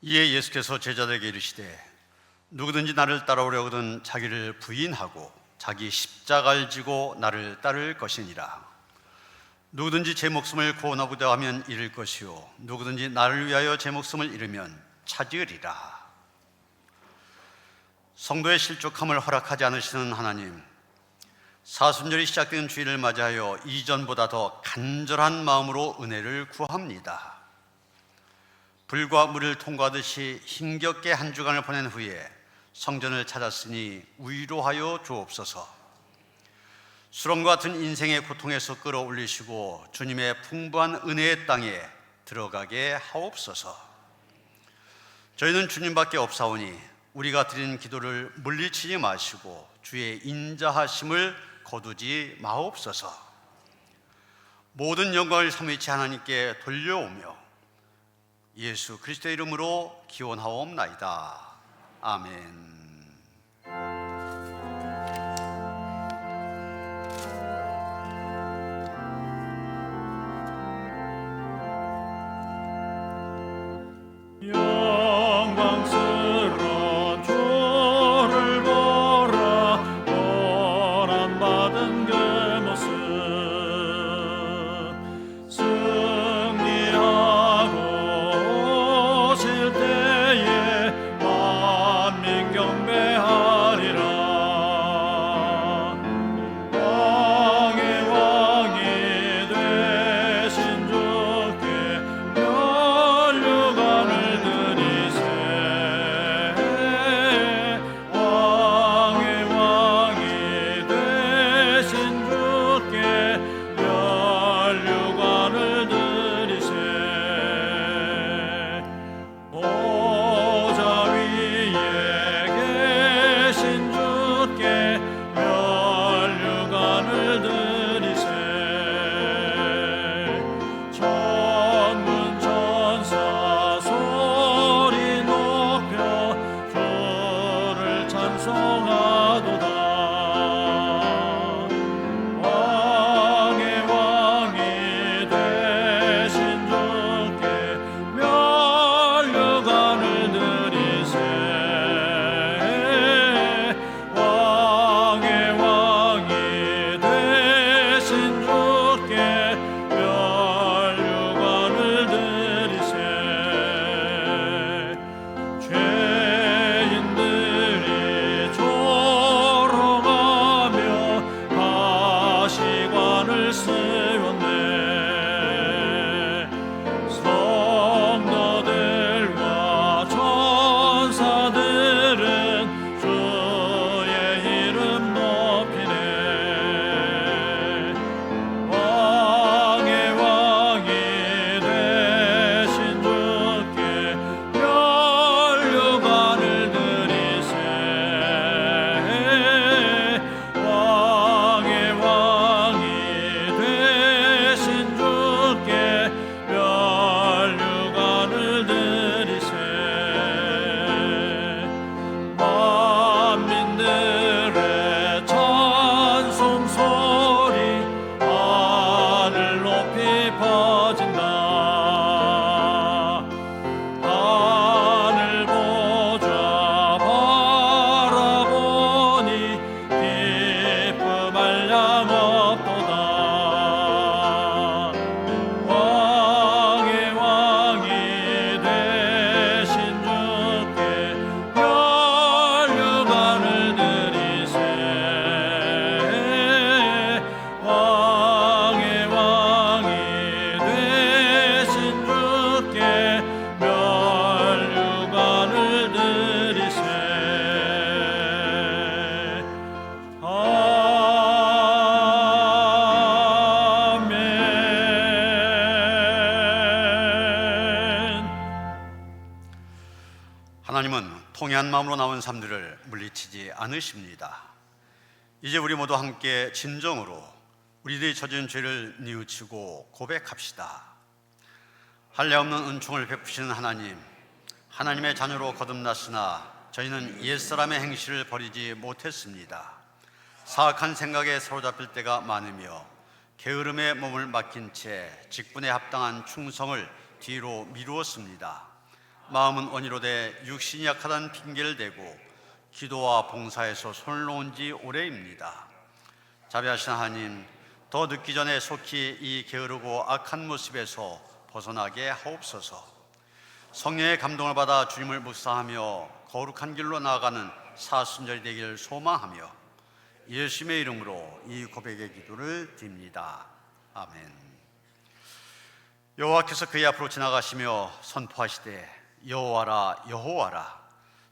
이에 예수께서 제자들에게 이르시되 누구든지 나를 따라오려거든 자기를 부인하고 자기 십자가를 지고 나를 따를 것이니라. 누구든지 제 목숨을 구원하고자 하면 잃을 것이요 누구든지 나를 위하여 제 목숨을 잃으면 찾으리라. 성도의 실족함을 허락하지 않으시는 하나님, 사순절이 시작된 주일을 맞이하여 이전보다 더 간절한 마음으로 은혜를 구합니다. 불과 물을 통과하듯이 힘겹게 한 주간을 보낸 후에 성전을 찾았으니 위로하여 주옵소서. 수렁과 같은 인생의 고통에서 끌어올리시고 주님의 풍부한 은혜의 땅에 들어가게 하옵소서. 저희는 주님밖에 없사오니 우리가 드린 기도를 물리치지 마시고 주의 인자하심을 거두지 마옵소서. 모든 영광을 삼위치 하나님께 돌려오며 예수 그리스도의 이름으로 기원하옵나이다. 아멘. 영광스러운 주를 보라. 고난받은 그 모습 승리하고 오실 때에 만민 경배하리라. 왕의 왕이 되신 주께 면류관을 드리세. 왕의 왕이 되신 주께 면류관을 드리세. 보좌 위에 계신 주께 면류관을 드리세. 천군 천사 소리 높여 주를 찬송하도다. 왕의 왕이 되신 주께 면류관을 드리세. 왕의 왕이 되신 주께 면류관을 드리세. 죄인들이 조롱하며 가시관을 씌웠네. 성도들과 천사들은 주의 이름 높이네. 왕의 왕이 되신 주께 면류관을 드리세. 왕의 왕이 되신 주께 면류관을 드리세. 만민들의 찬송 소리 하늘 높이 퍼진다. 하늘 보좌 바라보니 기쁨할 양 없도다. 왕의 왕이 되신 주께 면류관을 드리세. 왕의 왕이 되신 주께 면류관을 드리세. 아멘. 하나님은 통회한 마음으로 나온 삶들을 물리치지 않으십니다. 이제 우리 모두 함께 진정으로 우리들이 저지른 죄를 뉘우치고 고백합시다. 할례 없는 은총을 베푸시는 하나님, 하나님의 자녀로 거듭났으나 저희는 옛사람의 행실을 버리지 못했습니다. 사악한 생각에 사로잡힐 때가 많으며 게으름에 몸을 맡긴 채 직분에 합당한 충성을 뒤로 미루었습니다. 마음은 언의로 돼 육신이 약하다는 핑계를 대고 기도와 봉사에서 손을 놓은 지 오래입니다. 자비하신 하나님, 더 늦기 전에 속히 이 게으르고 악한 모습에서 벗어나게 하옵소서. 성령의 감동을 받아 주님을 묵상하며 거룩한 길로 나아가는 사순절이 되기를 소망하며 예수님의 이름으로 이 고백의 기도를 드립니다. 아멘. 여호와께서 그의 앞으로 지나가시며 선포하시되 여호와라 여호와라,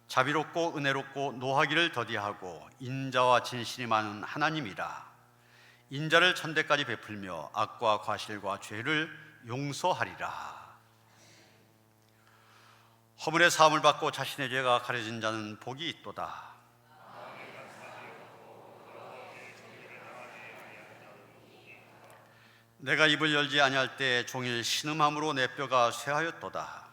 자비롭고 은혜롭고 노하기를 더디하고 인자와 진실이 많은 하나님이라. 인자를 천대까지 베풀며 악과 과실과 죄를 용서하리라. 허물의 사함을 받고 자신의 죄가 가려진 자는 복이 있도다. 내가 입을 열지 아니할 때 종일 신음함으로 내 뼈가 쇠하였도다.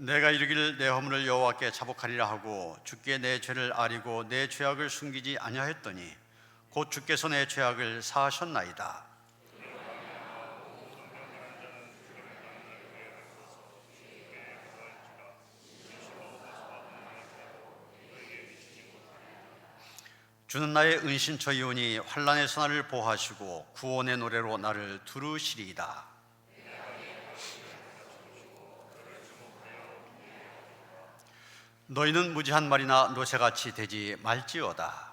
내가 이르기를 내 허물을 여호와께 자복하리라 하고 주께 내 죄를 아리고 내 죄악을 숨기지 아니하였더니 곧 주께서 내 죄악을 사하셨나이다. 주는 나의 은신처이오니 환난에서 나를 보호하시고 구원의 노래로 나를 두루시리이다. 너희는 무지한 말이나 노새같이 되지 말지어다.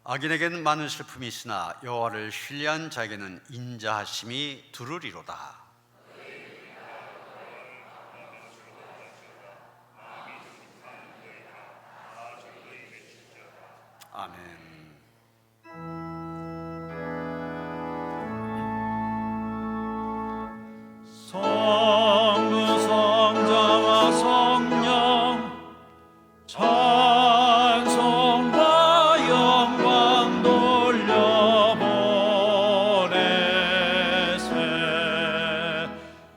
악인에게는 많은 슬픔이 있으나 여호와를 신뢰한 자에게는 인자하심이 두루리로다. 아멘. 성부 성자와 성령 찬송과 영광 돌려보내세.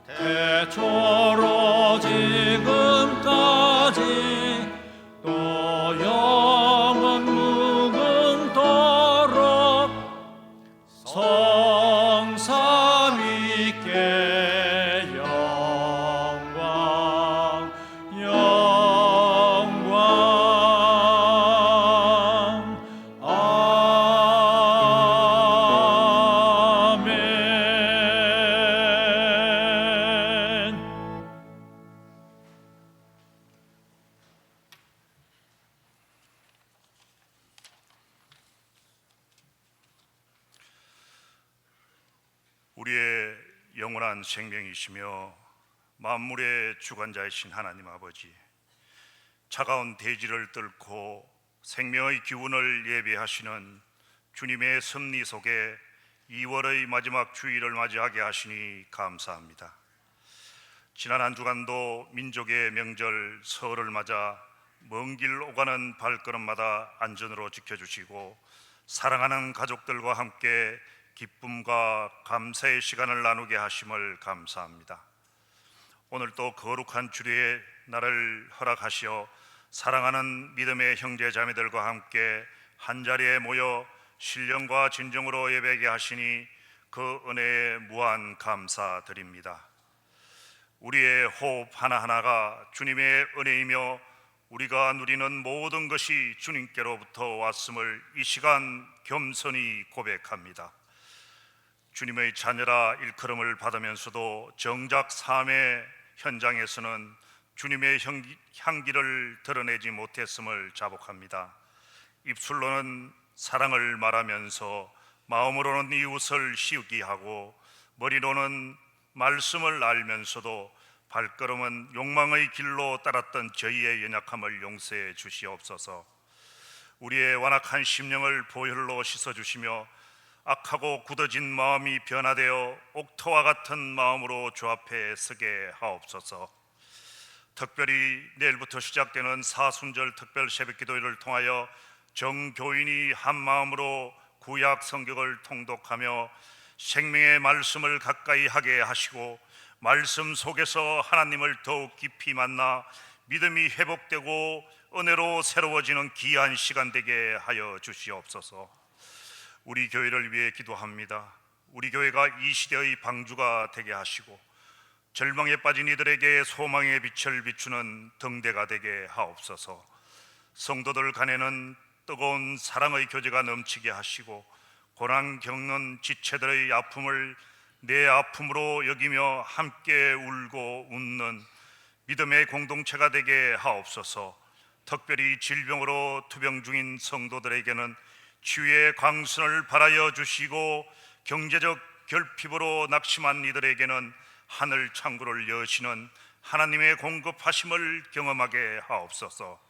태초로 지금까지 또 영원 무궁토록 성삼위께 우리의 영원한 생명이시며 만물의 주관자이신 하나님 아버지, 차가운 대지를 뚫고 생명의 기운을 예배하시는 주님의 섭리 속에 2월의 마지막 주일을 맞이하게 하시니 감사합니다. 지난 한 주간도 민족의 명절 설을 맞아 먼 길 오가는 발걸음마다 안전으로 지켜주시고 사랑하는 가족들과 함께 기쁨과 감사의 시간을 나누게 하심을 감사합니다. 오늘 또 거룩한 주일의 날을 허락하시어 사랑하는 믿음의 형제 자매들과 함께 한자리에 모여 신령과 진정으로 예배하게 하시니 그 은혜에 무한 감사드립니다. 우리의 호흡 하나하나가 주님의 은혜이며 우리가 누리는 모든 것이 주님께로부터 왔음을 이 시간 겸손히 고백합니다. 주님의 자녀라 일컬음을 받으면서도 정작 삶의 현장에서는 주님의 향기를 드러내지 못했음을 자복합니다. 입술로는 사랑을 말하면서 마음으로는 이웃을 시기하고 머리로는 말씀을 알면서도 발걸음은 욕망의 길로 따랐던 저희의 연약함을 용서해 주시옵소서. 우리의 완악한 심령을 보혈로 씻어주시며 악하고 굳어진 마음이 변화되어 옥토와 같은 마음으로 주 앞에 서게 하옵소서. 특별히 내일부터 시작되는 사순절 특별 새벽기도회를 통하여 정교인이 한 마음으로 구약 성경을 통독하며 생명의 말씀을 가까이 하게 하시고 말씀 속에서 하나님을 더욱 깊이 만나 믿음이 회복되고 은혜로 새로워지는 귀한 시간 되게 하여 주시옵소서. 우리 교회를 위해 기도합니다. 우리 교회가 이 시대의 방주가 되게 하시고 절망에 빠진 이들에게 소망의 빛을 비추는 등대가 되게 하옵소서. 성도들 간에는 뜨거운 사랑의 교제가 넘치게 하시고 고난 겪는 지체들의 아픔을 내 아픔으로 여기며 함께 울고 웃는 믿음의 공동체가 되게 하옵소서. 특별히 질병으로 투병 중인 성도들에게는 치유의 광선을 발하여 주시고 경제적 결핍으로 낙심한 이들에게는 하늘 창구를 여시는 하나님의 공급하심을 경험하게 하옵소서.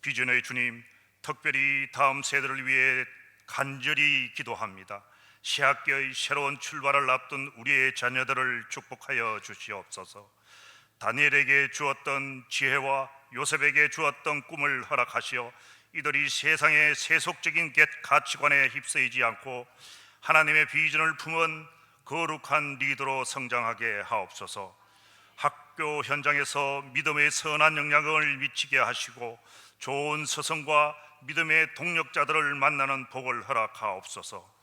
비전의 주님, 특별히 다음 세대를 위해 간절히 기도합니다. 새학기의 새로운 출발을 앞둔 우리의 자녀들을 축복하여 주시옵소서. 다니엘에게 주었던 지혜와 요셉에게 주었던 꿈을 허락하시어 이들이 세상의 세속적인 가치관에 휩쓰이지 않고 하나님의 비전을 품은 거룩한 리더로 성장하게 하옵소서. 학교 현장에서 믿음의 선한 영향을 미치게 하시고 좋은 스승과 믿음의 동력자들을 만나는 복을 허락하옵소서.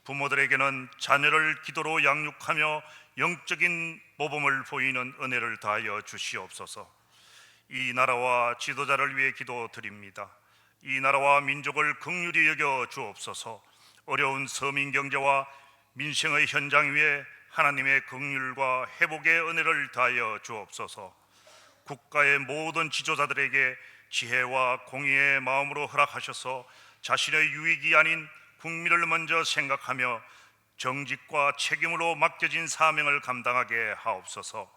부모들에게는 자녀를 기도로 양육하며 영적인 모범을 보이는 은혜를 다하여 주시옵소서. 이 나라와 지도자를 위해 기도드립니다. 이 나라와 민족을 긍휼히 여겨 주옵소서. 어려운 서민 경제와 민생의 현장 위에 하나님의 긍휼과 회복의 은혜를 다하여 주옵소서. 국가의 모든 지도자들에게 지혜와 공의의 마음으로 허락하셔서 자신의 유익이 아닌 국민을 먼저 생각하며 정직과 책임으로 맡겨진 사명을 감당하게 하옵소서.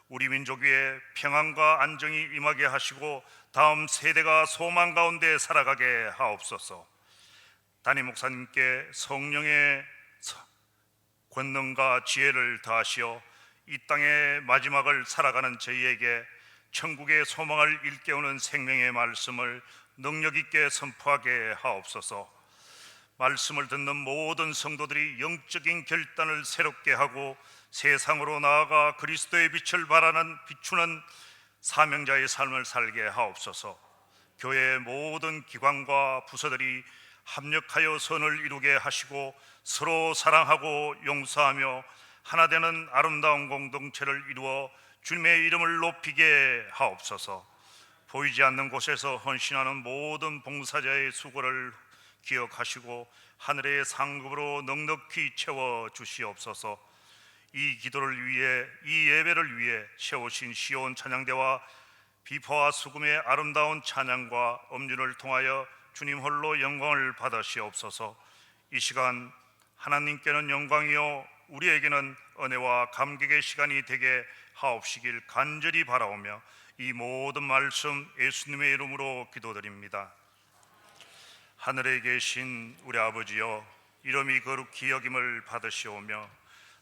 우리 민족 위에 평안과 안정이 임하게 하시고 다음 세대가 소망 가운데 살아가게 하옵소서. 담임 목사님께 성령의 권능과 지혜를 다하시어 이 땅의 마지막을 살아가는 저희에게 천국의 소망을 일깨우는 생명의 말씀을 능력 있게 선포하게 하옵소서. 말씀을 듣는 모든 성도들이 영적인 결단을 새롭게 하고 세상으로 나아가 그리스도의 빛을 비추는 사명자의 삶을 살게 하옵소서. 교회의 모든 기관과 부서들이 합력하여 선을 이루게 하시고 서로 사랑하고 용서하며 하나 되는 아름다운 공동체를 이루어 주님의 이름을 높이게 하옵소서. 보이지 않는 곳에서 헌신하는 모든 봉사자의 수고를 기억하시고 하늘의 상급으로 넉넉히 채워 주시옵소서. 이 기도를 위해, 이 예배를 위해 세우신 시온 찬양대와 비파와 수금의 아름다운 찬양과 음륜을 통하여 주님 홀로 영광을 받으시옵소서. 이 시간 하나님께는 영광이요 우리에게는 은혜와 감격의 시간이 되게 하옵시길 간절히 바라오며 이 모든 말씀 예수님의 이름으로 기도드립니다. 하늘에 계신 우리 아버지여, 이름이 거룩히 여김을 받으시오며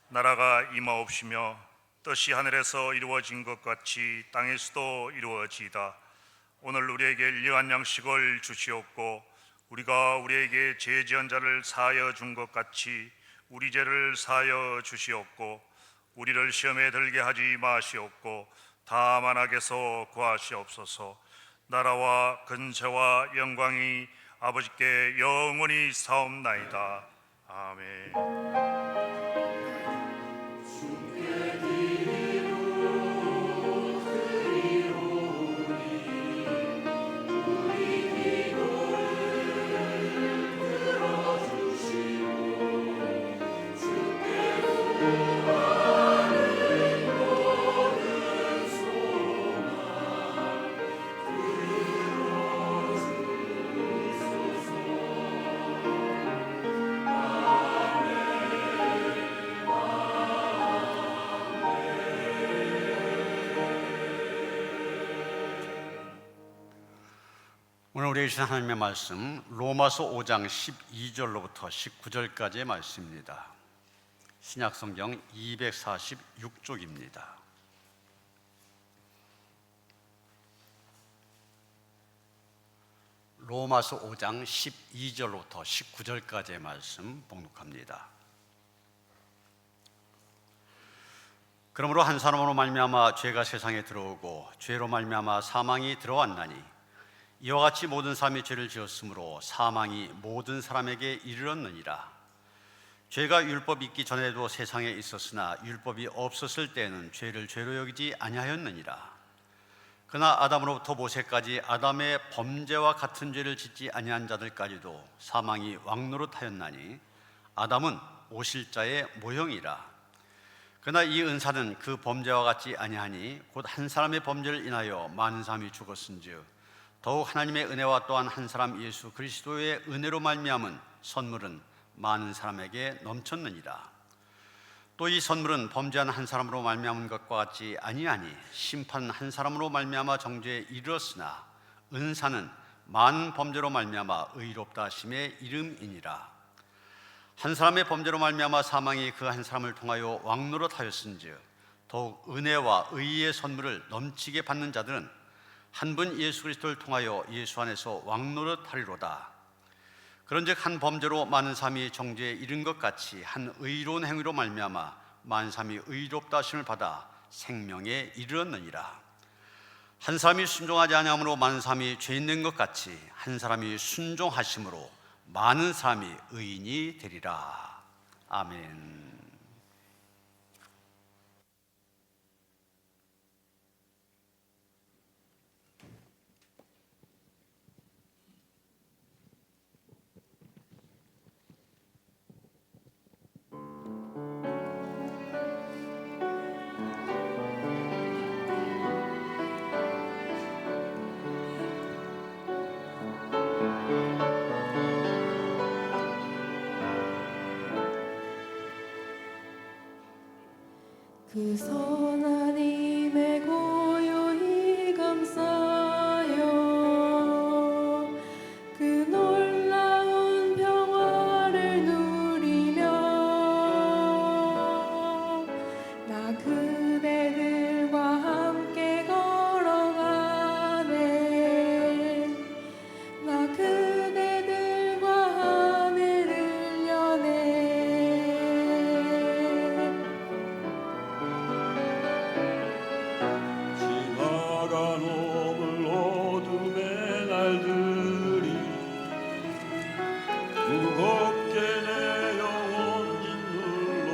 나라가 임하옵시며 뜻이 하늘에서 이루어진 것 같이 땅에서도 이루어지이다. 오늘 우리에게 일용할 양식을 주시옵고 우리가 우리에게 죄 지은 자를 사하여 준 것 같이 우리 죄를 사하여 주시옵고 우리를 시험에 들게 하지 마시옵고 다만 악에서 구하시옵소서. 나라와 근세와 영광이 아버지께 영원히 사옵나이다. 아멘. 오늘 우리에게 주신 하나님의 말씀 로마서 5장 12절로부터 19절까지의 말씀입니다. 신약성경 246쪽입니다. 로마서 5장 12절로부터 19절까지의 말씀 봉독합니다. 그러므로 한 사람으로 말미암아 죄가 세상에 들어오고 죄로 말미암아 사망이 들어왔나니 이와 같이 모든 사람이 죄를 지었으므로 사망이 모든 사람에게 이르렀느니라. 죄가 율법이 있기 전에도 세상에 있었으나 율법이 없었을 때에는 죄를 죄로 여기지 아니하였느니라. 그러나 아담으로부터 모세까지 아담의 범죄와 같은 죄를 짓지 아니한 자들까지도 사망이 왕노릇하였나니 아담은 오실 자의 모형이라. 그러나 이 은사는 그 범죄와 같지 아니하니 곧 한 사람의 범죄를 인하여 많은 사람이 죽었은즉 더욱 하나님의 은혜와 또한 한 사람 예수 그리스도의 은혜로 말미암은 선물은 많은 사람에게 넘쳤느니라. 또 이 선물은 범죄한 한 사람으로 말미암은 것과 같지 아니하니 심판 한 사람으로 말미암아 정죄에 이르렀으나 은사는 많은 범죄로 말미암아 의롭다 하심의 이름이니라. 한 사람의 범죄로 말미암아 사망이 그 한 사람을 통하여 왕노릇하였은즉 더욱 은혜와 의의 선물을 넘치게 받는 자들은 한 분 예수 그리스도를 통하여 예수 안에서 왕노릇하리로다. 그런즉 한 범죄로 많은 사람이 정죄에 이른 것 같이 한 의로운 행위로 말미암아 많은 사람이 의롭다 하심을 받아 생명에 이르렀느니라. 한 사람이 순종하지 아니함으로 많은 사람이 죄인 된 것 같이 한 사람이 순종하심으로 많은 사람이 의인이 되리라. 아멘. 그 선한 힘에 고요히 감싸요. 그 놀라운 평화를 누리며 나 그대들과 함께 걸어가네. 나 그대들과 하늘을 여네. 지나간 오물 어둠의 날들이 무겁게 내 영혼 짓눌러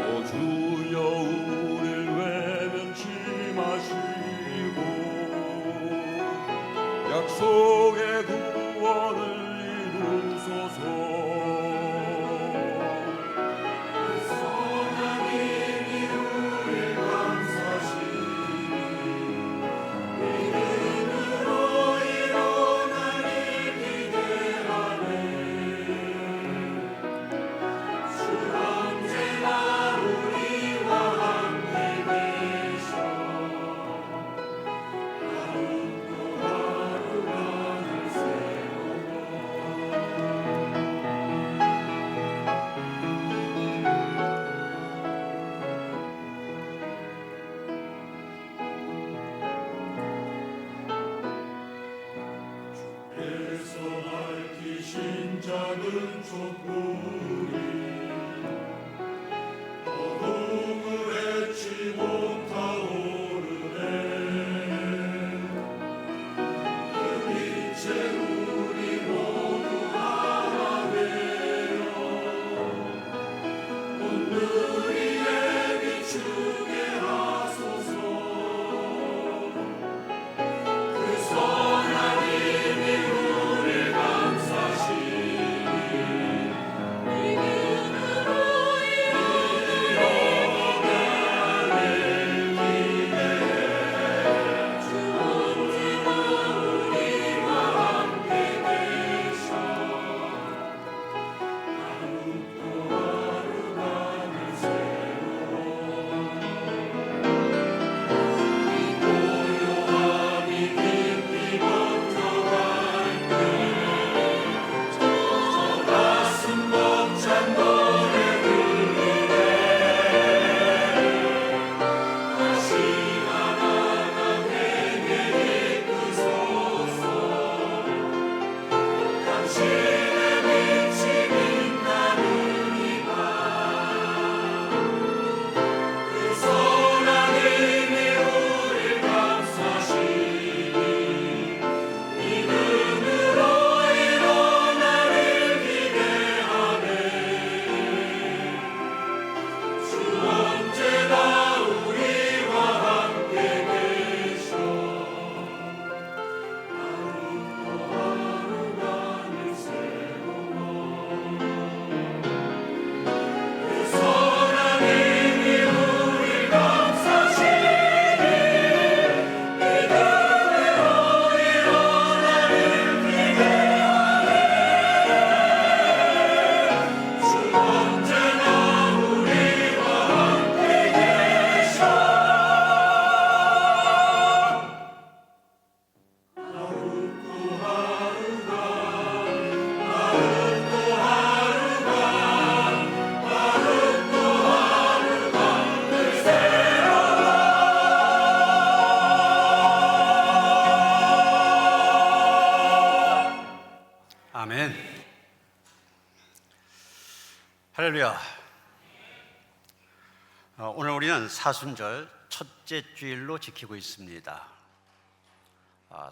오 주여 우릴 외면치 마시고 약속의 구원을 이루소서. 작은 촛불이 어둠을 헤치 못하오르네. 그 빛에 우리 모두 하나 되어 온누리에 비추게 하소서. 그 선한 힘이 우릴 감싸시니 할렐루야. 오늘 우리는 사순절 첫째 주일로 지키고 있습니다.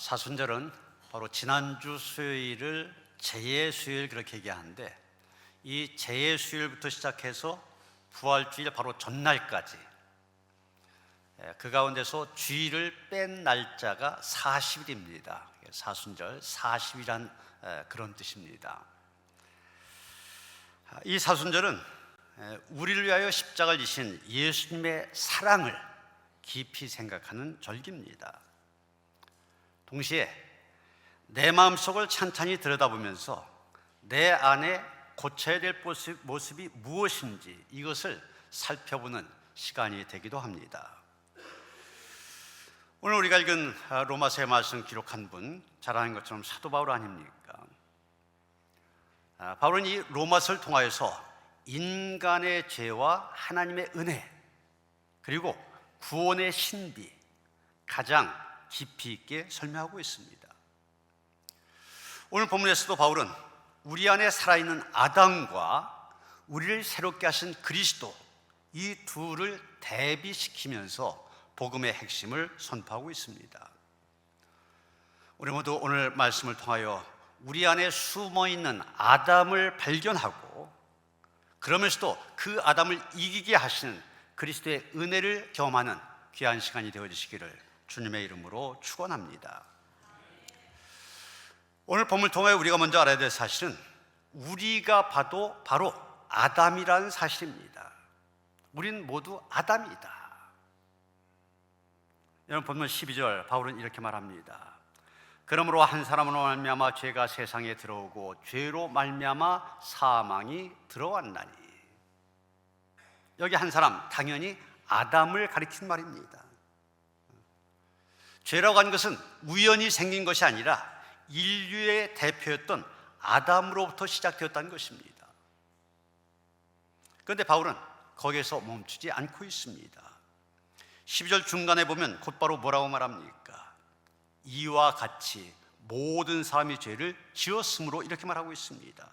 사순절은 바로 지난주 수요일을 재예수요일 그렇게 얘기하는데, 이 재예수요일부터 시작해서 부활주일 바로 전날까지 그 가운데서 주일을 뺀 날짜가 40일입니다. 사순절 40일이란 그런 뜻입니다. 이 사순절은 우리를 위하여 십자가를 지신 예수님의 사랑을 깊이 생각하는 절기입니다. 동시에 내 마음속을 찬찬히 들여다보면서 내 안에 고쳐야 될 모습이 무엇인지 이것을 살펴보는 시간이 되기도 합니다. 오늘 우리가 읽은 로마서의 말씀 기록한 분, 잘 아는 것처럼 사도 바울 아닙니까? 바울은 이 로마서를 통하여서 인간의 죄와 하나님의 은혜, 그리고 구원의 신비 가장 깊이 있게 설명하고 있습니다. 오늘 본문에서도 바울은 우리 안에 살아있는 아담과 우리를 새롭게 하신 그리스도, 이 둘을 대비시키면서 복음의 핵심을 선포하고 있습니다. 우리 모두 오늘 말씀을 통하여 우리 안에 숨어있는 아담을 발견하고, 그러면서도 그 아담을 이기게 하시는 그리스도의 은혜를 경험하는 귀한 시간이 되어주시기를 주님의 이름으로 축원합니다. 오늘 본문을 통해 우리가 먼저 알아야 될 사실은 우리가 봐도 바로 아담이라는 사실입니다. 우린 모두 아담이다. 여러분, 본문 12절 바울은 이렇게 말합니다. 그러므로 한 사람으로 말미암아 죄가 세상에 들어오고 죄로 말미암아 사망이 들어왔나니. 여기 한 사람, 당연히 아담을 가리킨 말입니다. 죄라고 하는 것은 우연히 생긴 것이 아니라 인류의 대표였던 아담으로부터 시작되었다는 것입니다. 그런데 바울은 거기에서 멈추지 않고 있습니다. 12절 중간에 보면 곧바로 뭐라고 말합니까? 이와 같이 모든 사람이 죄를 지었으므로, 이렇게 말하고 있습니다.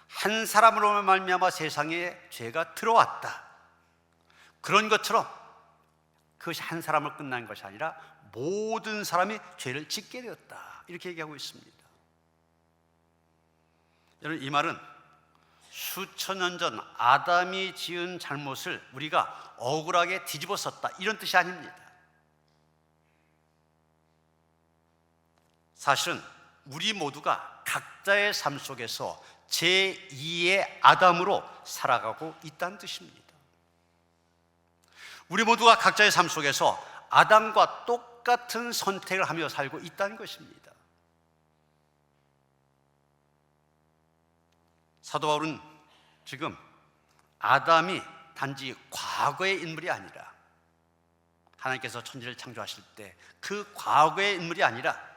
한 사람으로 말미암아 세상에 죄가 들어왔다. 그런 것처럼 그것이 한 사람을 끝난 것이 아니라 모든 사람이 죄를 짓게 되었다, 이렇게 얘기하고 있습니다. 여러분, 이 말은 수천 년 전 아담이 지은 잘못을 우리가 억울하게 뒤집어 썼다, 이런 뜻이 아닙니다. 사실은 우리 모두가 각자의 삶 속에서 제2의 아담으로 살아가고 있다는 뜻입니다. 우리 모두가 각자의 삶 속에서 아담과 똑같은 선택을 하며 살고 있다는 것입니다. 사도 바울은 지금 아담이 단지 과거의 인물이 아니라, 하나님께서 천지를 창조하실 때 그 과거의 인물이 아니라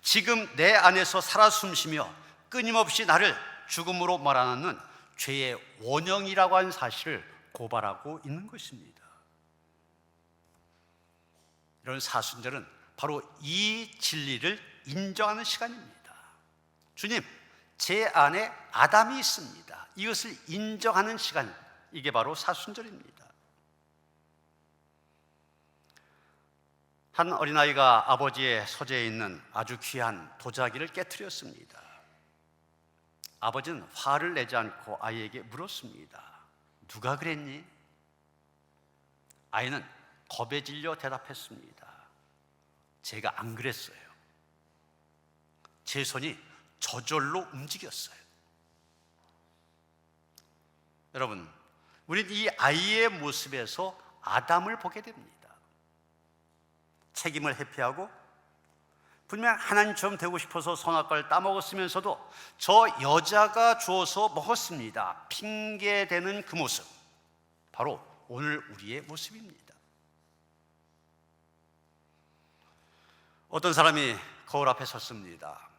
지금 내 안에서 살아 숨쉬며 끊임없이 나를 죽음으로 몰아넣는 죄의 원형이라고 하는 사실을 고발하고 있는 것입니다. 이런 사순절은 바로 이 진리를 인정하는 시간입니다. 주님, 제 안에 아담이 있습니다. 이것을 인정하는 시간, 이게 바로 사순절입니다. 한 어린아이가 아버지의 서재에 있는 아주 귀한 도자기를 깨트렸습니다. 아버지는 화를 내지 않고 아이에게 물었습니다. 누가 그랬니? 아이는 겁에 질려 대답했습니다. 제가 안 그랬어요. 제 손이 저절로 움직였어요. 여러분, 우리는 이 아이의 모습에서 아담을 보게 됩니다. 책임을 회피하고 분명 하나님처럼 되고 싶어서 선악과를 따먹었으면서도 저 여자가 주어서 먹었습니다, 핑계대는 그 모습, 바로 오늘 우리의 모습입니다. 어떤 사람이 거울 앞에 섰습니다.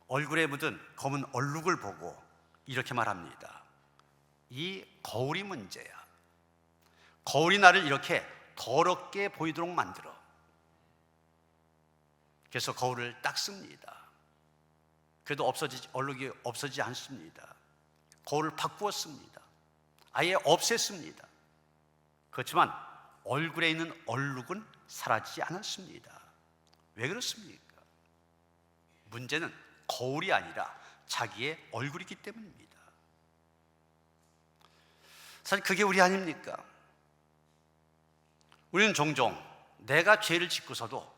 얼굴에 묻은 검은 얼룩을 보고 이렇게 말합니다. 이 거울이 문제야. 거울이 나를 이렇게 더럽게 보이도록 만들어. 그래서 거울을 닦습니다. 그래도 얼룩이 없어지지 않습니다. 거울을 바꾸었습니다. 아예 없앴습니다. 그렇지만 얼굴에 있는 얼룩은 사라지지 않았습니다. 왜 그렇습니까? 문제는 거울이 아니라 자기의 얼굴이기 때문입니다. 사실 그게 우리 아닙니까? 우리는 종종 내가 죄를 짓고서도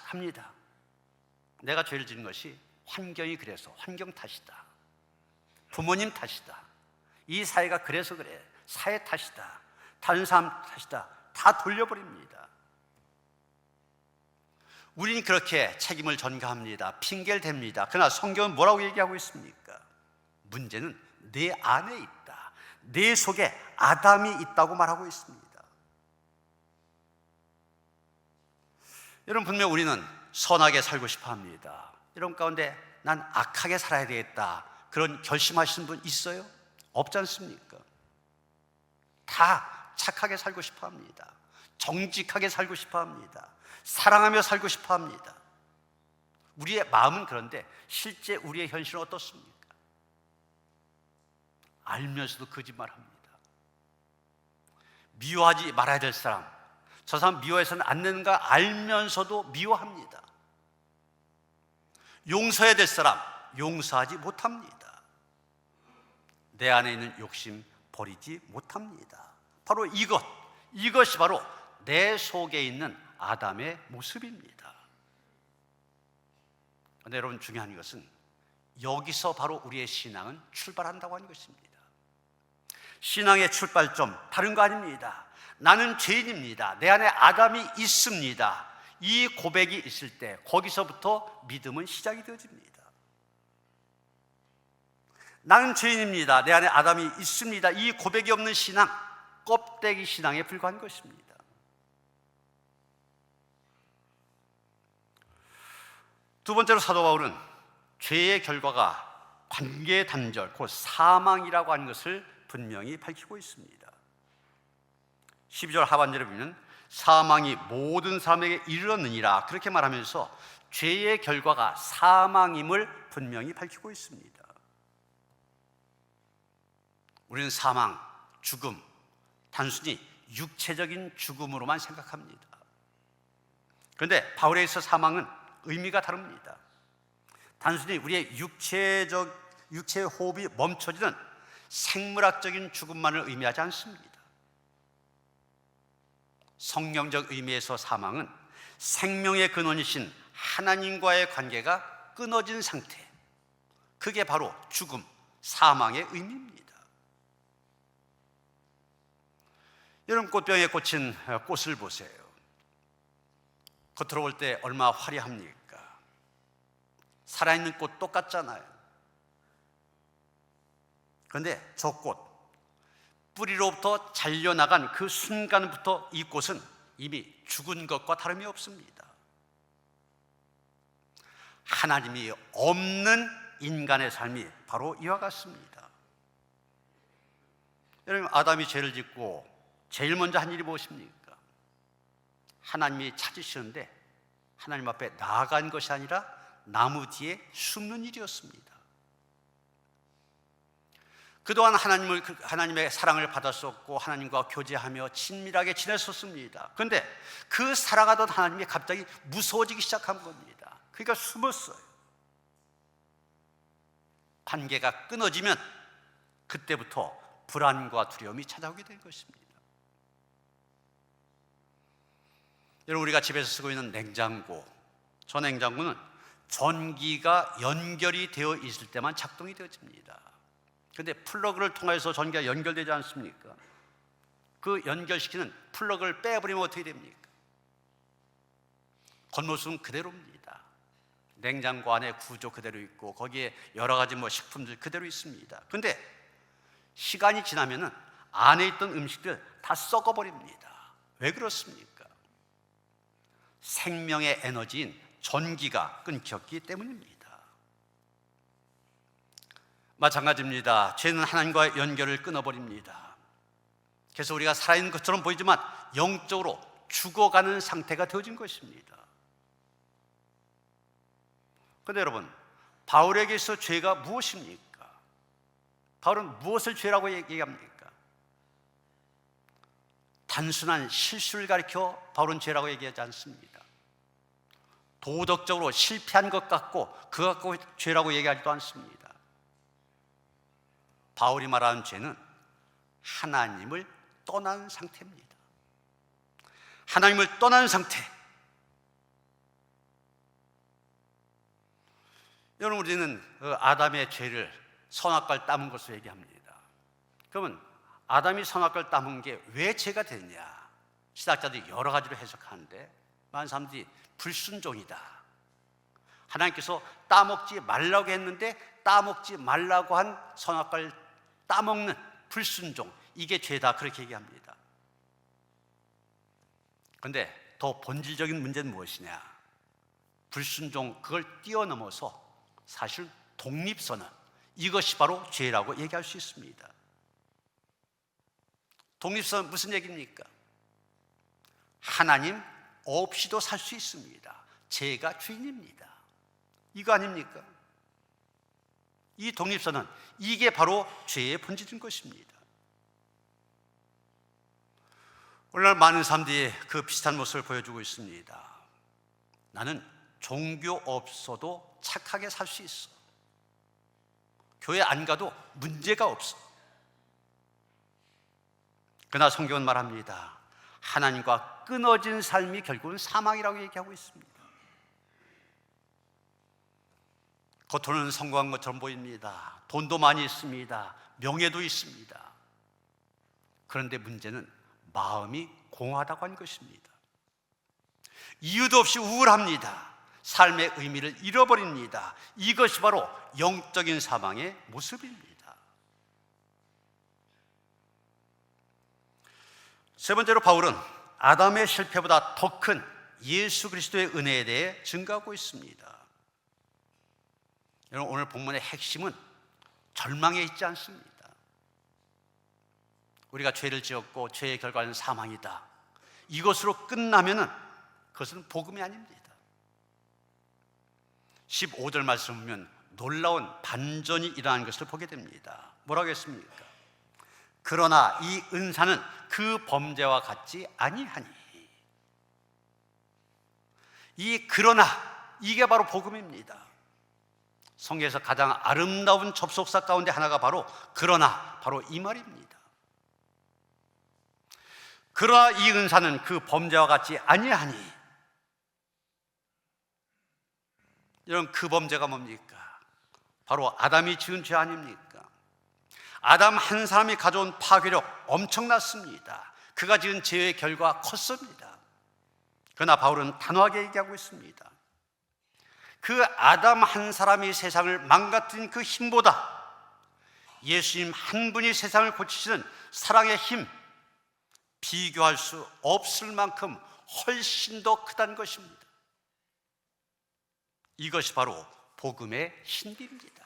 합니다. 내가 죄를 짓는 것이 환경이 그래서, 환경 탓이다, 부모님 탓이다, 이 사회가 그래서 그래, 사회 탓이다, 다른 사람 탓이다, 다 돌려버립니다. 우리는 그렇게 책임을 전가합니다. 핑계를 댑니다. 그러나 성경은 뭐라고 얘기하고 있습니까? 문제는 내 안에 있다, 내 속에 아담이 있다고 말하고 있습니다. 여러분, 분명 우리는 선하게 살고 싶어 합니다. 여러분 가운데 난 악하게 살아야 되겠다, 그런 결심하시는 분 있어요? 없지 않습니까? 다 착하게 살고 싶어 합니다. 정직하게 살고 싶어 합니다. 사랑하며 살고 싶어 합니다. 우리의 마음은 그런데 실제 우리의 현실은 어떻습니까? 알면서도 거짓말합니다. 미워하지 말아야 될 사람, 저 사람 미워해서는 안 되는가 알면서도 미워합니다. 용서해야 될 사람 용서하지 못합니다. 내 안에 있는 욕심 버리지 못합니다. 바로 이것이 바로 내 속에 있는 아담의 모습입니다. 그런데 여러분, 중요한 것은 여기서 바로 우리의 신앙은 출발한다고 하는 것입니다. 신앙의 출발점 다른 거 아닙니다. 나는 죄인입니다. 내 안에 아담이 있습니다. 이 고백이 있을 때 거기서부터 믿음은 시작이 되어집니다. 나는 죄인입니다. 내 안에 아담이 있습니다. 이 고백이 없는 신앙, 껍데기 신앙에 불과한 것입니다. 두 번째로 사도 바울은 죄의 결과가 관계 단절, 곧 사망이라고 하는 것을 분명히 밝히고 있습니다. 12절 하반절에 보면 사망이 모든 사람에게 이르렀느니라, 그렇게 말하면서 죄의 결과가 사망임을 분명히 밝히고 있습니다. 우리는 사망, 죽음, 단순히 육체적인 죽음으로만 생각합니다. 그런데 바울에 있어 사망은 의미가 다릅니다. 단순히 우리의 육체의 호흡이 멈춰지는 생물학적인 죽음만을 의미하지 않습니다. 성령적 의미에서 사망은 생명의 근원이신 하나님과의 관계가 끊어진 상태, 그게 바로 죽음, 사망의 의미입니다. 여러분, 꽃병에 꽂힌 꽃을 보세요. 겉으로 볼 때 얼마나 화려합니까? 살아있는 꽃 똑같잖아요. 그런데 저 꽃, 뿌리로부터 잘려나간 그 순간부터 이 꽃은 이미 죽은 것과 다름이 없습니다. 하나님이 없는 인간의 삶이 바로 이와 같습니다. 여러분, 아담이 죄를 짓고 제일 먼저 한 일이 무엇입니까? 하나님이 찾으시는데 하나님 앞에 나아간 것이 아니라 나무 뒤에 숨는 일이었습니다. 그동안 하나님의 사랑을 받았었고 하나님과 교제하며 친밀하게 지냈었습니다. 그런데 그 살아가던 하나님이 갑자기 무서워지기 시작한 겁니다. 그러니까 숨었어요. 관계가 끊어지면 그때부터 불안과 두려움이 찾아오게 된 것입니다. 여러분, 우리가 집에서 쓰고 있는 냉장고, 저 냉장고는 전기가 연결이 되어 있을 때만 작동이 되어집니다. 그런데 플러그를 통해서 전기가 연결되지 않습니까? 그 연결시키는 플러그를 빼버리면 어떻게 됩니까? 겉모습은 그대로입니다. 냉장고 안에 구조 그대로 있고 거기에 여러 가지 식품들 그대로 있습니다. 그런데 시간이 지나면은 안에 있던 음식들 다 썩어버립니다. 왜 그렇습니까? 생명의 에너지인 전기가 끊겼기 때문입니다. 마찬가지입니다. 죄는 하나님과의 연결을 끊어버립니다. 그래서 우리가 살아있는 것처럼 보이지만 영적으로 죽어가는 상태가 되어진 것입니다. 그런데 여러분, 바울에게 있어 죄가 무엇입니까? 바울은 무엇을 죄라고 얘기합니까? 단순한 실수를 가리켜 바울은 죄라고 얘기하지 않습니다. 도덕적으로 실패한 것 같고 그것 갖고 죄라고 얘기하지도 않습니다. 바울이 말하는 죄는 하나님을 떠난 상태입니다. 하나님을 떠난 상태. 여러분, 우리는 아담의 죄를 선악과를 따먹은 것으로 얘기합니다. 그러면 아담이 선악과를 따먹은 게 왜 죄가 됐냐? 신학자들이 여러 가지로 해석하는데 많은 사람들이 불순종이다. 하나님께서 따먹지 말라고 했는데 따먹지 말라고 한 선악과를 따먹는 불순종, 이게 죄다, 그렇게 얘기합니다. 그런데 더 본질적인 문제는 무엇이냐? 불순종, 그걸 뛰어넘어서 사실 독립선언, 이것이 바로 죄라고 얘기할 수 있습니다. 독립선언 무슨 얘기입니까? 하나님 없이도 살 수 있습니다. 제가 주인입니다. 이거 아닙니까? 이 독립선언, 이게 바로 죄의 본질인 것입니다. 오늘날 많은 사람들이 그 비슷한 모습을 보여주고 있습니다. 나는 종교 없어도 착하게 살 수 있어. 교회 안 가도 문제가 없어. 그러나 성경은 말합니다. 하나님과 끊어진 삶이 결국은 사망이라고 얘기하고 있습니다. 겉으로는 성공한 것처럼 보입니다. 돈도 많이 있습니다. 명예도 있습니다. 그런데 문제는 마음이 공허하다고 하는 것입니다. 이유도 없이 우울합니다. 삶의 의미를 잃어버립니다. 이것이 바로 영적인 사망의 모습입니다. 세 번째로 바울은 아담의 실패보다 더 큰 예수 그리스도의 은혜에 대해 증거하고 있습니다. 여러분, 오늘 본문의 핵심은 절망에 있지 않습니다. 우리가 죄를 지었고 죄의 결과는 사망이다, 이것으로 끝나면은 그것은 복음이 아닙니다. 15절 말씀 보면 놀라운 반전이 일어나는 것을 보게 됩니다. 뭐라고 했습니까? 그러나 이 은사는 그 범죄와 같지 아니하니. 이 그러나, 이게 바로 복음입니다. 성경에서 가장 아름다운 접속사 가운데 하나가 바로 그러나, 바로 이 말입니다. 그러나 이 은사는 그 범죄와 같지 아니하니. 여러분, 그 범죄가 뭡니까? 바로 아담이 지은 죄 아닙니까? 아담 한 사람이 가져온 파괴력 엄청났습니다. 그가 지은 죄의 결과 컸습니다. 그러나 바울은 단호하게 얘기하고 있습니다. 그 아담 한 사람이 세상을 망가뜨린 그 힘보다 예수님 한 분이 세상을 고치시는 사랑의 힘, 비교할 수 없을 만큼 훨씬 더 크다는 것입니다. 이것이 바로 복음의 신비입니다.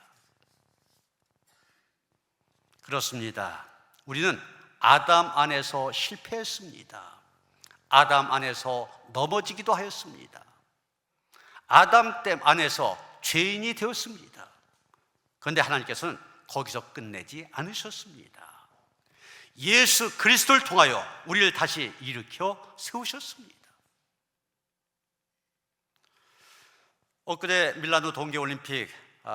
그렇습니다. 우리는 아담 안에서 실패했습니다. 아담 안에서 넘어지기도 하였습니다. 아담 때 안에서 죄인이 되었습니다. 그런데 하나님께서는 거기서 끝내지 않으셨습니다. 예수 그리스도를 통하여 우리를 다시 일으켜 세우셨습니다. 엊그제 밀라노 동계올림픽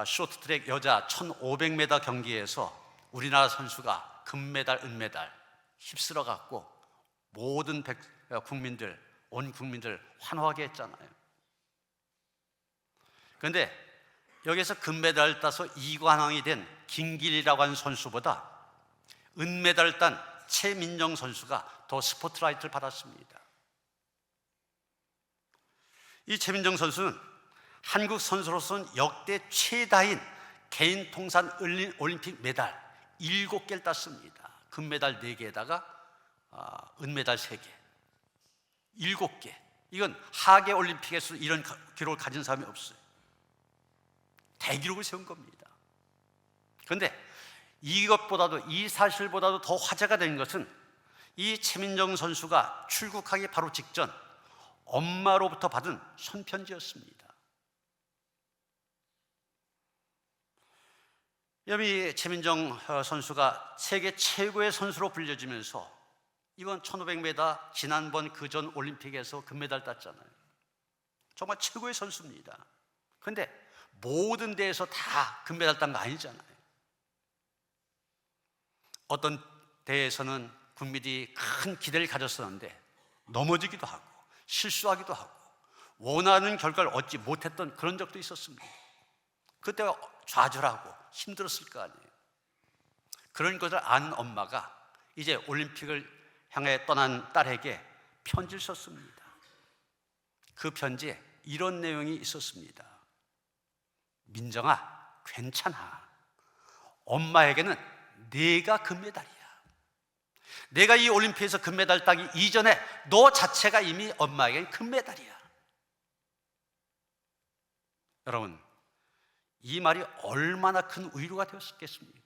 쇼트트랙 여자 1500m 경기에서 우리나라 선수가 금메달, 은메달 휩쓸어 갖고 모든 국민들, 온 국민들 환호하게 했잖아요. 그런데 여기서 금메달을 따서 2관왕이 된 김길이라고 하는 선수보다 은메달을 딴 최민정 선수가 더 스포트라이트를 받았습니다. 이 최민정 선수는 한국 선수로서는 역대 최다인 개인 통산 올림픽 메달 7개를 땄습니다. 금메달 4개에다가 은메달 3개, 7개. 이건 하계 올림픽에서 이런 기록을 가진 사람이 없어요. 대기록을 세운 겁니다. 그런데 이것보다도, 이 사실보다도 더 화제가 된 것은 이 최민정 선수가 출국하기 바로 직전 엄마로부터 받은 손편지였습니다. 여미 최민정 선수가 세계 최고의 선수로 불려지면서 이번 1500m 지난번 그전 올림픽에서 금메달 땄잖아요. 정말 최고의 선수입니다. 그런데 모든 대회에서 다 금메달 딴 거 아니잖아요. 어떤 대회에서는 국민들이 큰 기대를 가졌었는데 넘어지기도 하고 실수하기도 하고 원하는 결과를 얻지 못했던 그런 적도 있었습니다. 그때가 좌절하고 힘들었을 거 아니에요. 그런 것을 아는 엄마가 이제 올림픽을 향해 떠난 딸에게 편지를 썼습니다. 그 편지에 이런 내용이 있었습니다. 민정아, 괜찮아. 엄마에게는 네가 금메달이야. 내가 이 올림픽에서 금메달 따기 이전에 너 자체가 이미 엄마에겐 금메달이야. 여러분, 이 말이 얼마나 큰 위로가 되었겠습니까?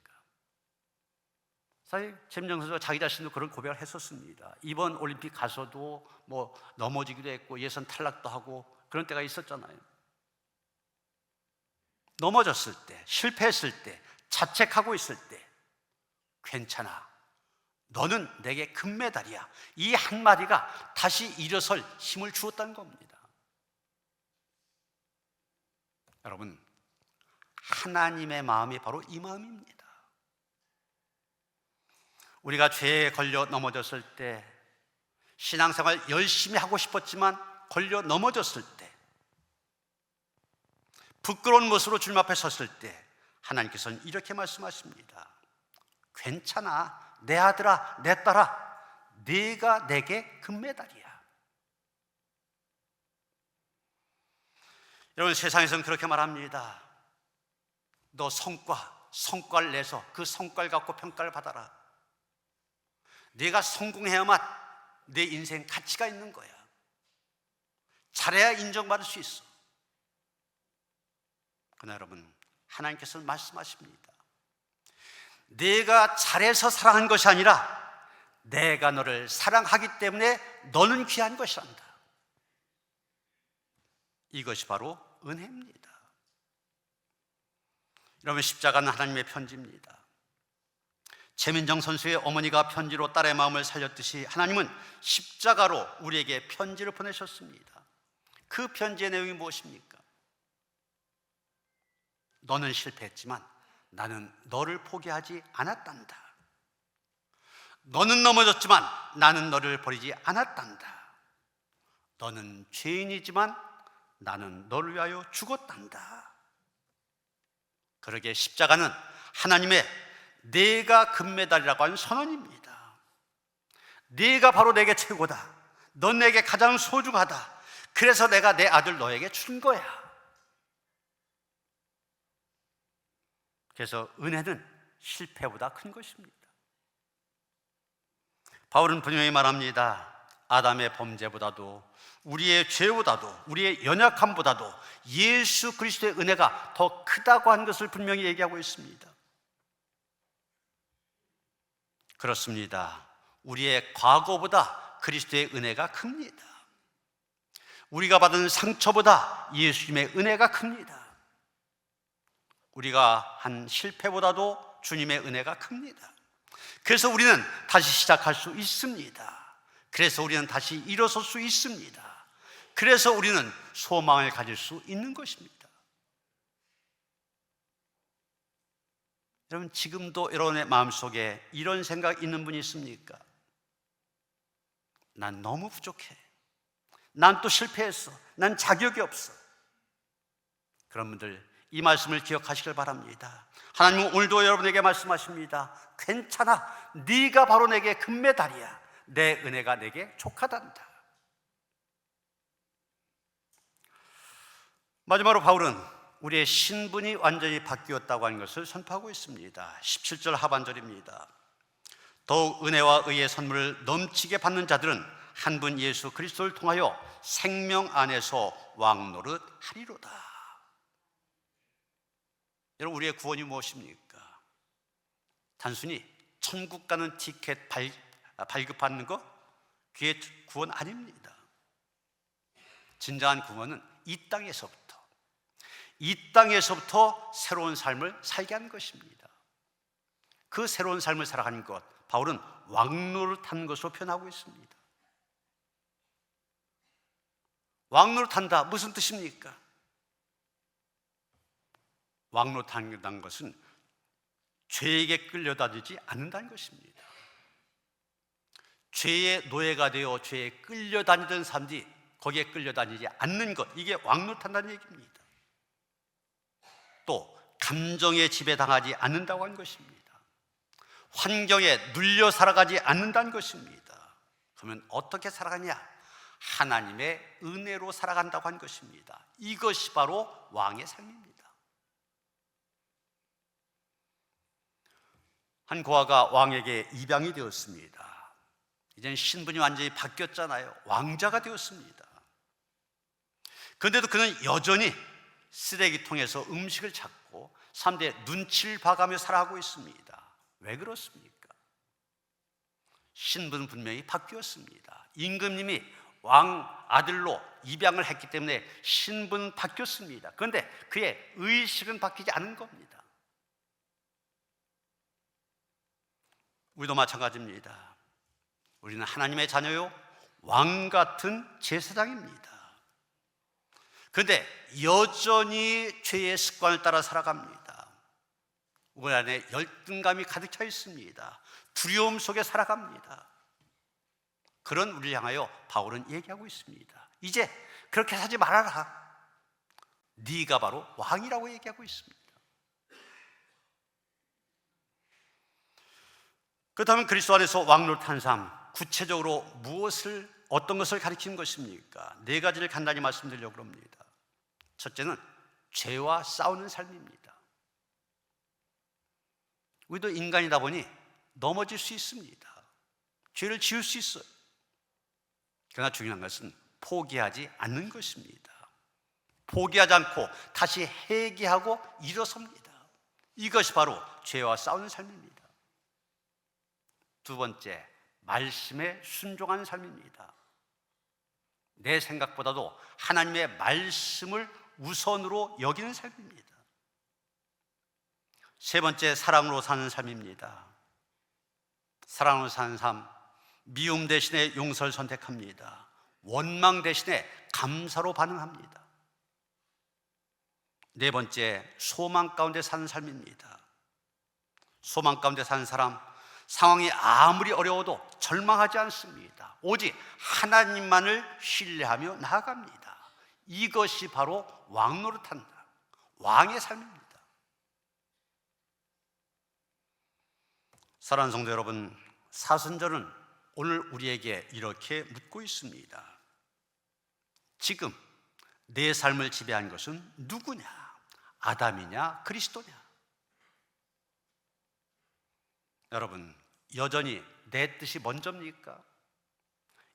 사실 최민정 선수가 자기 자신도 그런 고백을 했었습니다. 이번 올림픽 가서도 뭐 넘어지기도 했고 예선 탈락도 하고 그런 때가 있었잖아요. 넘어졌을 때, 실패했을 때, 자책하고 있을 때 괜찮아. 너는 내게 금메달이야. 이 한마디가 다시 일어설 힘을 주었다는 겁니다. 여러분, 하나님의 마음이 바로 이 마음입니다. 우리가 죄에 걸려 넘어졌을 때, 신앙생활 열심히 하고 싶었지만 걸려 넘어졌을 때, 부끄러운 모습으로 주님 앞에 섰을 때 하나님께서는 이렇게 말씀하십니다. 괜찮아. 내 아들아, 내 딸아, 네가 내게 금메달이야. 여러분, 세상에서는 그렇게 말합니다. 너 성과를 내서 그 성과를 갖고 평가를 받아라. 네가 성공해야만 내 인생 가치가 있는 거야. 잘해야 인정받을 수 있어. 그러나 여러분, 하나님께서는 말씀하십니다. 내가 잘해서 사랑한 것이 아니라 내가 너를 사랑하기 때문에 너는 귀한 것이란다. 이것이 바로 은혜입니다. 여러분, 십자가는 하나님의 편지입니다. 최민정 선수의 어머니가 편지로 딸의 마음을 살렸듯이 하나님은 십자가로 우리에게 편지를 보내셨습니다. 그 편지의 내용이 무엇입니까? 너는 실패했지만 나는 너를 포기하지 않았단다. 너는 넘어졌지만 나는 너를 버리지 않았단다. 너는 죄인이지만 나는 너를 위하여 죽었단다. 그러기에 십자가는 하나님의 내가 금메달이라고 하는 선언입니다. 네가 바로 내게 최고다. 넌 내게 가장 소중하다. 그래서 내가 내 아들 너에게 준 거야. 그래서 은혜는 실패보다 큰 것입니다. 바울은 분명히 말합니다. 아담의 범죄보다도 우리의 죄보다도 우리의 연약함보다도 예수 그리스도의 은혜가 더 크다고 하는 것을 분명히 얘기하고 있습니다. 그렇습니다. 우리의 과거보다 그리스도의 은혜가 큽니다. 우리가 받은 상처보다 예수님의 은혜가 큽니다. 우리가 한 실패보다도 주님의 은혜가 큽니다. 그래서 우리는 다시 시작할 수 있습니다. 그래서 우리는 다시 일어설 수 있습니다. 그래서 우리는 소망을 가질 수 있는 것입니다. 여러분, 지금도 여러분의 마음속에 이런 생각 있는 분이 있습니까? 난 너무 부족해. 난 또 실패했어. 난 자격이 없어. 그런 분들 이 말씀을 기억하시길 바랍니다. 하나님은 오늘도 여러분에게 말씀하십니다. 괜찮아. 네가 바로 내게 금메달이야. 내 은혜가 내게 족하단다. 마지막으로 바울은 우리의 신분이 완전히 바뀌었다고 하는 것을 선포하고 있습니다. 17절 하반절입니다. 더욱 은혜와 의의 선물을 넘치게 받는 자들은 한 분 예수 그리스도를 통하여 생명 안에서 왕노릇 하리로다. 여러분, 우리의 구원이 무엇입니까? 단순히 천국 가는 티켓 발급받는 거? 그게 구원 아닙니다. 진정한 구원은 이 땅에서부터 새로운 삶을 살게 하는 것입니다. 그 새로운 삶을 살아가는 것, 바울은 왕노릇한 것으로 표현하고 있습니다. 왕노릇한다, 무슨 뜻입니까? 왕노릇한다는 것은 죄에게 끌려다니지 않는다는 것입니다. 죄의 노예가 되어 죄에 끌려다니던 사람들이 거기에 끌려다니지 않는 것, 이게 왕노릇한다는 얘기입니다. 또 감정에 지배당하지 않는다고 하는 것입니다. 환경에 눌려 살아가지 않는다는 것입니다. 그러면 어떻게 살아가냐? 하나님의 은혜로 살아간다고 하는 것입니다. 이것이 바로 왕의 삶입니다. 한 고아가 왕에게 입양이 되었습니다. 이제는 신분이 완전히 바뀌었잖아요. 왕자가 되었습니다. 그런데도 그는 여전히 쓰레기통에서 음식을 찾고 사람들의 눈치를 봐가며 살아가고 있습니다. 왜 그렇습니까? 신분은 분명히 바뀌었습니다. 임금님이 왕 아들로 입양을 했기 때문에 신분은 바뀌었습니다. 그런데 그의 의식은 바뀌지 않은 겁니다. 우리도 마찬가지입니다. 우리는 하나님의 자녀요, 왕 같은 제사장입니다. 그런데 여전히 죄의 습관을 따라 살아갑니다. 우리 안에 열등감이 가득 차 있습니다. 두려움 속에 살아갑니다. 그런 우리를 향하여 바울은 얘기하고 있습니다. 이제 그렇게 살지 말아라. 네가 바로 왕이라고 얘기하고 있습니다. 그렇다면 그리스도 안에서 왕노릇한 삶, 구체적으로 어떤 것을 가리키는 것입니까? 네 가지를 간단히 말씀드리려고 합니다. 첫째는 죄와 싸우는 삶입니다. 우리도 인간이다 보니 넘어질 수 있습니다. 죄를 지을 수 있어요. 그러나 중요한 것은 포기하지 않는 것입니다. 포기하지 않고 다시 회개하고 일어섭니다. 이것이 바로 죄와 싸우는 삶입니다. 두 번째, 말씀에 순종하는 삶입니다. 내 생각보다도 하나님의 말씀을 우선으로 여기는 삶입니다. 세 번째, 사랑으로 사는 삶입니다. 사랑으로 사는 삶, 미움 대신에 용서를 선택합니다. 원망 대신에 감사로 반응합니다. 네 번째, 소망 가운데 사는 삶입니다. 소망 가운데 사는 사람, 상황이 아무리 어려워도 절망하지 않습니다. 오직 하나님만을 신뢰하며 나아갑니다. 이것이 바로 왕노릇한다, 왕의 삶입니다. 사랑하는 성도 여러분, 사순절은 오늘 우리에게 이렇게 묻고 있습니다. 지금 내 삶을 지배한 것은 누구냐? 아담이냐? 그리스도냐? 여러분, 여전히 내 뜻이 먼저입니까?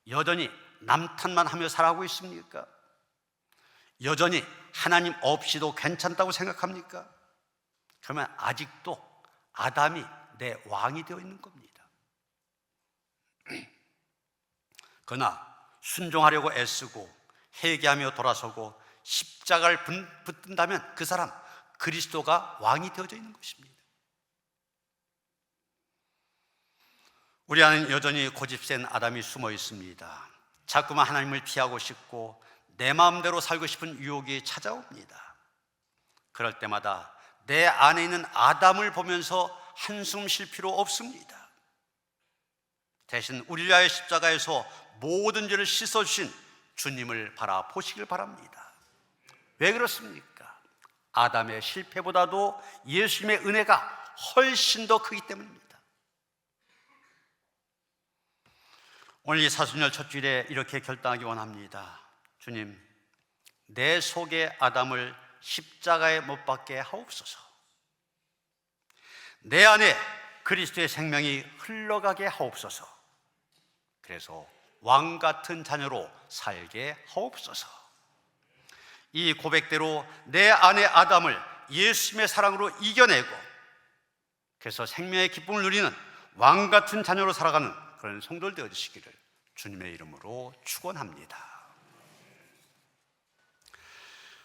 여전히 남 탓만 하며 살아가고 있습니까? 여전히 하나님 없이도 괜찮다고 생각합니까? 그러면 아직도 아담이 내 왕이 되어 있는 겁니다. 그러나 순종하려고 애쓰고 회개하며 돌아서고 십자가를 붙든다면 그 사람, 그리스도가 왕이 되어져 있는 것입니다. 우리 안에는 여전히 고집센 아담이 숨어 있습니다. 자꾸만 하나님을 피하고 싶고 내 마음대로 살고 싶은 유혹이 찾아옵니다. 그럴 때마다 내 안에 있는 아담을 보면서 한숨 쉴 필요 없습니다. 대신 우리를 위하여 십자가에서 모든 죄를 씻어주신 주님을 바라보시길 바랍니다. 왜 그렇습니까? 아담의 실패보다도 예수님의 은혜가 훨씬 더 크기 때문입니다. 오늘 이 사순절 첫 주일에 이렇게 결단하기 원합니다. 주님, 내 속의 아담을 십자가에 못 박게 하옵소서. 내 안에 그리스도의 생명이 흘러가게 하옵소서. 그래서 왕 같은 자녀로 살게 하옵소서. 이 고백대로 내 안의 아담을 예수님의 사랑으로 이겨내고, 그래서 생명의 기쁨을 누리는 왕 같은 자녀로 살아가는 그런 성도들 되어주시기를 주님의 이름으로 축원합니다.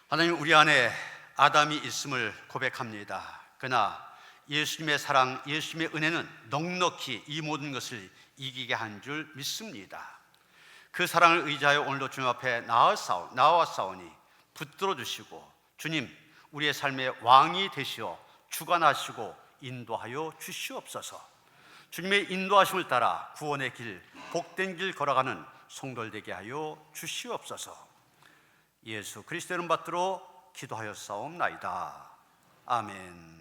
하나님, 우리 안에 아담이 있음을 고백합니다. 그러나 예수님의 사랑, 예수님의 은혜는 넉넉히 이 모든 것을 이기게 한 줄 믿습니다. 그 사랑을 의지하여 오늘도 주님 앞에 나와싸우니 붙들어 주시고 주님, 우리의 삶의 왕이 되시어 주관하시고 인도하여 주시옵소서. 주님의 인도하심을 따라 구원의 길, 복된 길 걸어가는 성도들 되게 하여 주시옵소서. 예수 그리스도의 이름 받들어 기도하였사옵나이다. 아멘.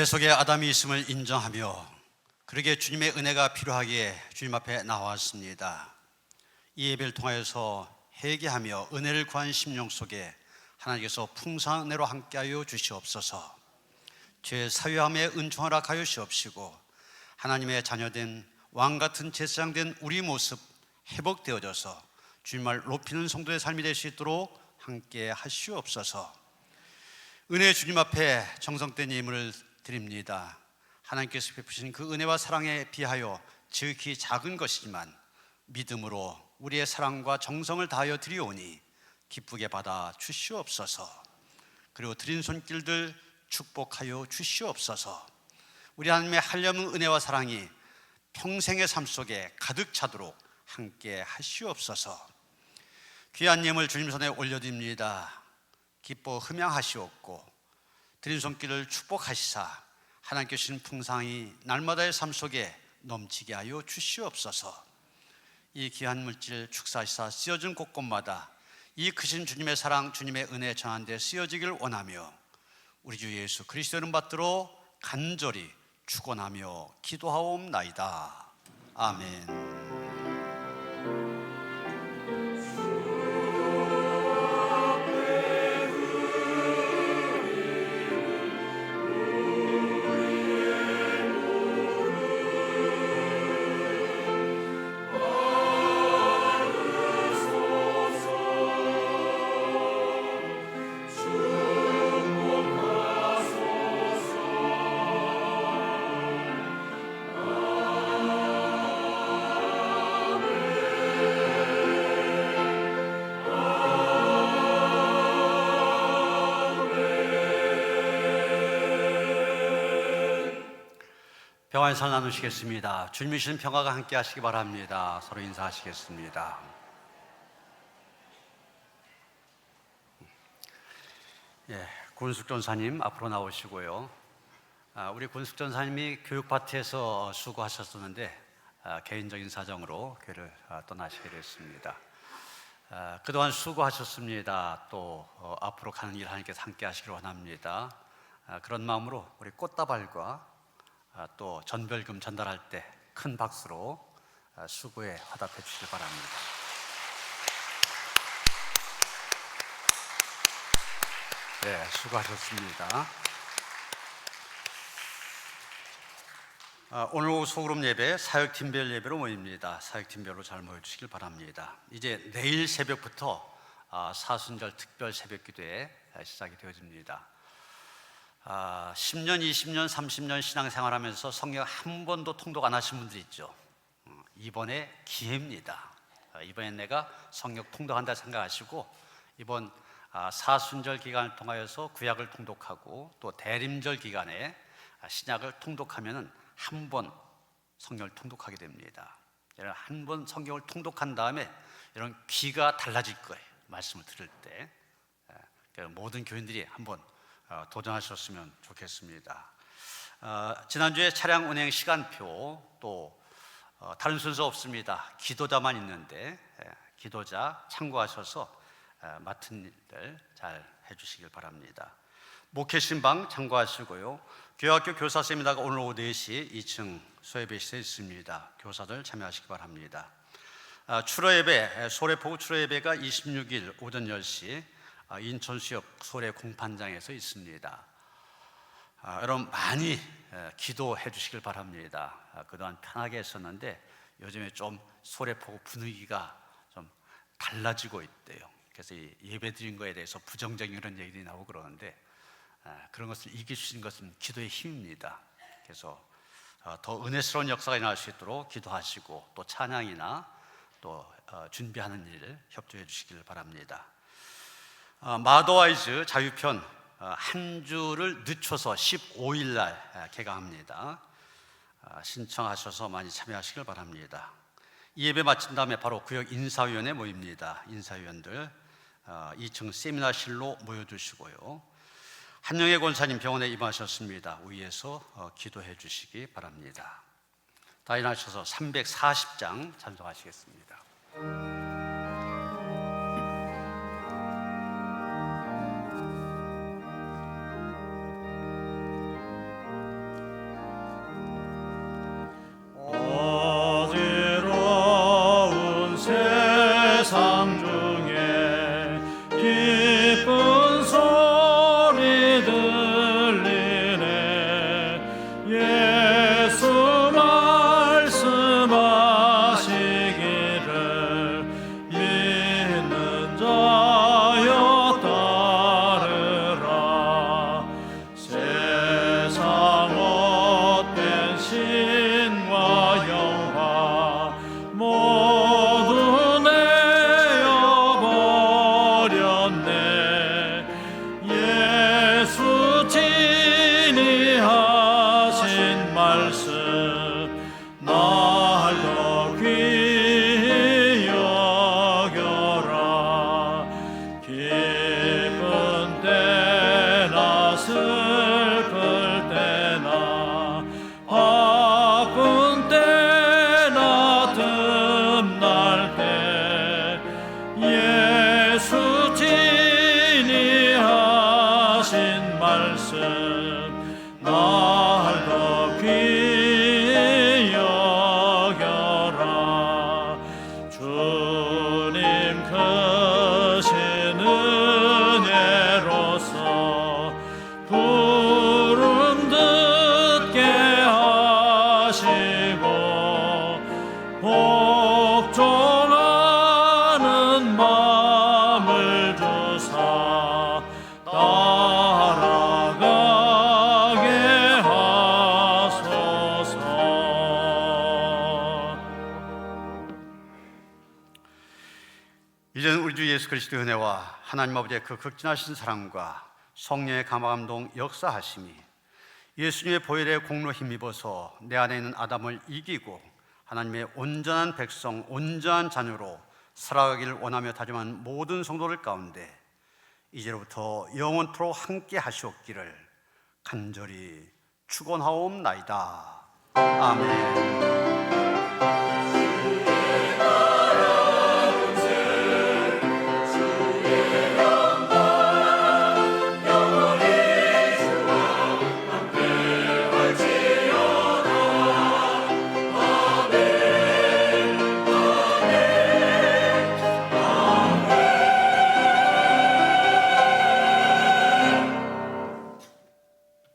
내 속에 아담이 있음을 인정하며 그러기에 주님의 은혜가 필요하기에 주님 앞에 나왔습니다. 이 예배를 통하여서 회개하며 은혜를 구한 심령 속에 하나님께서 풍성한 은혜로 함께하여 주시옵소서. 죄 사유함에 은총하라 하시옵시고 하나님의 자녀된 왕같은 제사장된 우리 모습 회복되어져서 주님을 높이는 성도의 삶이 될 수 있도록 함께 하시옵소서. 은혜의 주님 앞에 정성된 예물을 드립니다. 하나님께서 베푸신 그 은혜와 사랑에 비하여 지극히 작은 것이지만 믿음으로 우리의 사랑과 정성을 다하여 드리오니 기쁘게 받아 주시옵소서. 그리고 드린 손길들 축복하여 주시옵소서. 우리 하나님의 한량의 은혜와 사랑이 평생의 삶 속에 가득 차도록 함께 하시옵소서. 귀한 예물 주님 손에 올려드립니다. 기뻐 흠양하시옵고 드린 손길을 축복하시사 하나님께 주신 풍성이 날마다의 삶 속에 넘치게 하여 주시옵소서. 이 귀한 물질 축사하시사 쓰여진 곳곳마다 이 크신 주님의 사랑, 주님의 은혜 전한 데 쓰여지길 원하며 우리 주 예수 그리스도 이름 받들어 간절히 축원하며 기도하옵나이다. 아멘. 평안의 살 나누시겠습니다. 주님이 주신 평화가 함께 하시기 바랍니다. 서로 인사하시겠습니다. 군숙 전사님 앞으로 나오시고요. 우리 군숙 전사님이 교육 파트에서 수고하셨었는데 개인적인 사정으로 교회를 떠나시게 됐습니다. 그동안 수고하셨습니다. 또 앞으로 가는 일 하나님께서 함께 하시기를 원합니다. 그런 마음으로 우리 꽃다발과 또 전별금 전달할 때 큰 박수로 수고에 화답해 주시길 바랍니다. 네, 수고하셨습니다. 오늘 오후 소그룹 예배 사역팀별 예배로 모입니다. 사역팀별로 잘 모여주시길 바랍니다. 이제 내일 새벽부터 사순절 특별 새벽기도에 시작이 되어집니다. 10년, 20년, 30년 신앙생활하면서 성경 한 번도 통독 안 하신 분들이 있죠. 이번에 기회입니다. 이번에 내가 성경 통독한다 생각하시고 이번 사순절 기간을 통하여서 구약을 통독하고 또 대림절 기간에 신약을 통독하면 한 번 성경을 통독하게 됩니다. 한 번 성경을 통독한 다음에 이런 귀가 달라질 거예요. 말씀을 들을 때 모든 교인들이 한번 도전하셨으면 좋겠습니다. 지난주에 차량 운행 시간표 또 다른 순서 없습니다. 기도자만 있는데 기도자 참고하셔서 맡은 일들 잘 해주시길 바랍니다. 목회신방 참고하시고요. 교회학교 교사 세미나가 오늘 오후 4시 2층 소예배실에 있습니다. 교사들 참여하시기 바랍니다. 추로예배, 소래포구 추로예배가 26일 오전 10시 인천수역 소래 공판장에서 있습니다. 여러분 많이 기도해 주시길 바랍니다. 그동안 편하게 했었는데 요즘에 좀 소래포구 분위기가 좀 달라지고 있대요. 그래서 이 예배 드린 거에 대해서 부정적인 그런 얘기들이 나오고 그러는데 그런 것을 이길 수 있는 것은 기도의 힘입니다. 그래서 더 은혜스러운 역사가 일어날 수 있도록 기도하시고 또 찬양이나 또 준비하는 일 협조해 주시길 바랍니다. 마더와이즈 자유편 한 주를 늦춰서 15일 날 개강합니다. 신청하셔서 많이 참여하시길 바랍니다. 이 예배 마친 다음에 바로 구역 인사위원회 모입니다. 인사위원들 2층 세미나실로 모여주시고요. 한영애 권사님 병원에 입원하셨습니다. 위에서 기도해 주시기 바랍니다. 다 일어나셔서 340장 찬송하시겠습니다. 복종하는 마음을 주사 따라가게 하소서. 이제는 우리 주 예수 그리스도의 은혜와 하나님 아버지의 그 극진하신 사랑과 성령의 감화감동 역사하심이 예수님의 보혈의 공로 힘입어서 내 안에 있는 아담을 이기고 하나님의 온전한 백성, 온전한 자녀로 살아가기를 원하며 다짐한 모든 성도들 가운데 이제로부터 영원토록 함께 하시옵기를 간절히 축원하옵나이다. 아멘.